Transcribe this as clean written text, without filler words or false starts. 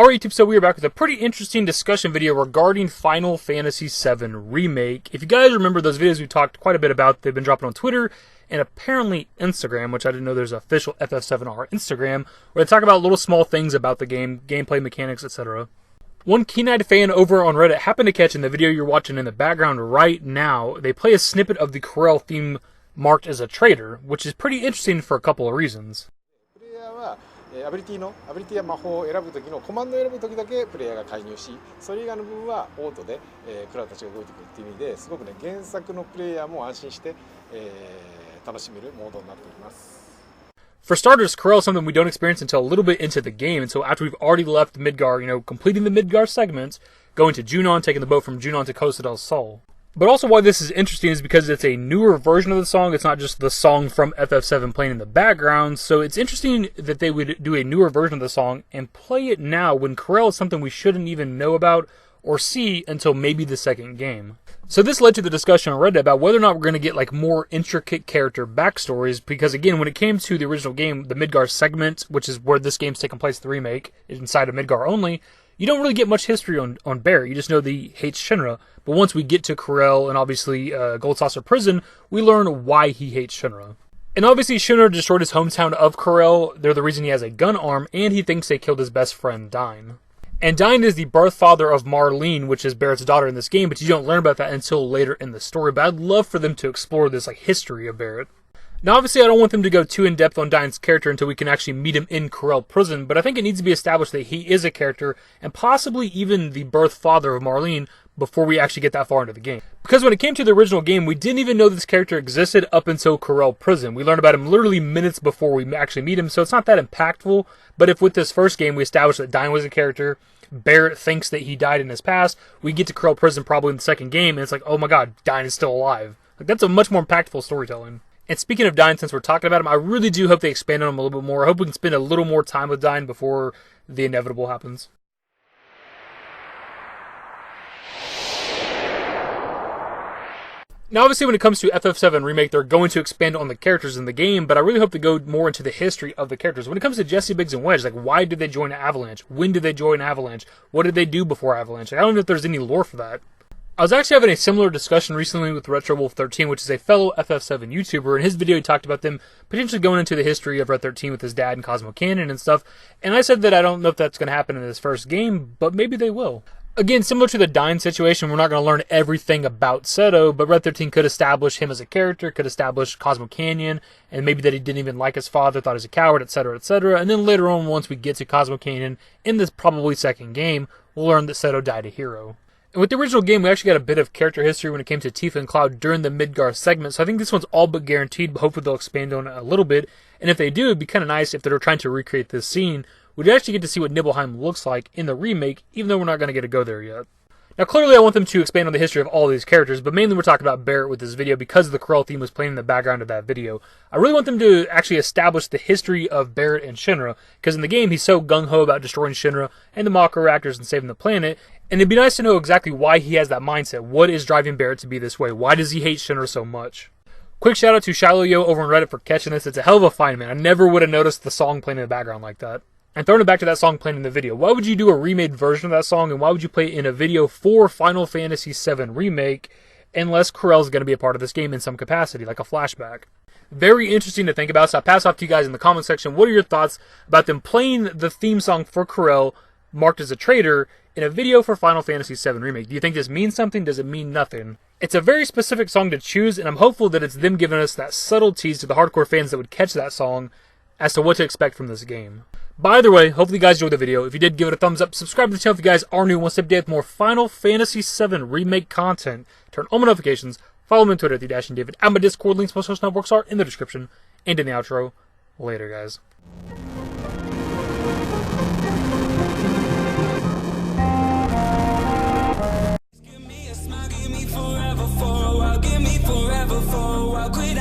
Alright YouTube, so we are back with a pretty interesting discussion video regarding Final Fantasy VII Remake. If you guys remember those videos we talked quite a bit about, they've been dropping on Twitter and apparently Instagram, which I didn't know there's an official FF7R Instagram, where they talk about little small things about the game, gameplay mechanics, etc. One keen-eyed fan over on Reddit happened to catch in the video you're watching in the background right now, they play a snippet of the Corel theme marked as a traitor, which is pretty interesting for a couple of reasons. アビリティや魔法を選ぶ時のコマンドを選ぶ時だけプレイヤーが介入し、それ以外の部分はオートでクラウドたちが動いてくるっていう意味ですごくね原作のプレイヤーも安心して楽しめるモードになっております。 For starters, Corel is something we don't experience until a little bit into the game, and so after we've already left Midgar, completing the Midgar segments, going to Junon, taking the boat from Junon to Costa del Sol. But also why this is interesting is because it's a newer version of the song. It's not just the song from FF7 playing in the background. So it's interesting that they would do a newer version of the song and play it now when Corel is something we shouldn't even know about or see until maybe the second game. So this led to the discussion on Reddit about whether or not we're going to get like more intricate character backstories, because again, when it came to the original game, the Midgar segment, which is where this game's taking place, the remake, inside of Midgar only, you don't really get much history on Barret. You just know that he hates Shinra. But once we get to Corel and obviously Gold Saucer Prison, we learn why he hates Shinra. And obviously Shinra destroyed his hometown of Corel. They're the reason he has a gun arm, and he thinks they killed his best friend, Dyne. And Dyne is the birth father of Marlene, which is Barret's daughter in this game, but you don't learn about that until later in the story. But I'd love for them to explore this history of Barret. Now, obviously, I don't want them to go too in-depth on Dyne's character until we can actually meet him in Corel Prison, but I think it needs to be established that he is a character, and possibly even the birth father of Marlene, before we actually get that far into the game. Because when it came to the original game, we didn't even know this character existed up until Corel Prison. We learned about him literally minutes before we actually meet him, so it's not that impactful, but if with this first game we established that Dyne was a character, Barret thinks that he died in his past, we get to Corel Prison probably in the second game, and it's like, oh my god, Dyne is still alive. That's a much more impactful storytelling. And speaking of Dyne, since we're talking about him, I really do hope they expand on him a little bit more. I hope we can spend a little more time with Dyne before the inevitable happens. Now, obviously, when it comes to FF7 Remake, they're going to expand on the characters in the game, but I really hope to go more into the history of the characters. When it comes to Jesse, Biggs, and Wedge, why did they join Avalanche? When did they join Avalanche? What did they do before Avalanche? I don't know if there's any lore for that. I was actually having a similar discussion recently with RetroWolf13, which is a fellow FF7 YouTuber. In his video, he talked about them potentially going into the history of Red 13 with his dad and Cosmo Canyon and stuff. And I said that I don't know if that's going to happen in this first game, but maybe they will. Again, similar to the Dyne situation, we're not going to learn everything about Seto, but Red 13 could establish him as a character, could establish Cosmo Canyon, and maybe that he didn't even like his father, thought he was a coward, etc., etc. And then later on, once we get to Cosmo Canyon, in this probably second game, we'll learn that Seto died a hero. And with the original game, we actually got a bit of character history when it came to Tifa and Cloud during the Midgar segment, so I think this one's all but guaranteed, but hopefully they'll expand on it a little bit. And if they do, it'd be kind of nice if they're trying to recreate this scene. We'd actually get to see what Nibelheim looks like in the remake, even though we're not going to get to go there yet. Now, clearly I want them to expand on the history of all these characters, but mainly we're talking about Barret with this video because the Corel theme was playing in the background of that video. I really want them to actually establish the history of Barret and Shinra, because in the game he's so gung-ho about destroying Shinra and the Mako reactors and saving the planet, and it'd be nice to know exactly why he has that mindset. What is driving Barret to be this way? Why does he hate Shinra so much? Quick shout out to Shiloh Yo over on Reddit for catching this. It's a hell of a find, man. I never would have noticed the song playing in the background like that. And throwing it back to that song playing in the video, why would you do a remade version of that song, and why would you play it in a video for Final Fantasy VII Remake unless Corel is going to be a part of this game in some capacity, like a flashback? Very interesting to think about, so I'll pass off to you guys in the comment section. What are your thoughts about them playing the theme song for Corel, marked as a traitor, in a video for Final Fantasy VII Remake? Do you think this means something? Does it mean nothing? It's a very specific song to choose, and I'm hopeful that it's them giving us that subtle tease to the hardcore fans that would catch that song as to what to expect from this game. By either way, hopefully you guys enjoyed the video. If you did, give it a thumbs up. Subscribe to the channel if you guys are new and want to stay updated with more Final Fantasy VII Remake content. Turn on my notifications. Follow me on Twitter at TheDashingDavid. And my Discord links, most social networks are in the description and in the outro. Later, guys. Give me forever for a while, quit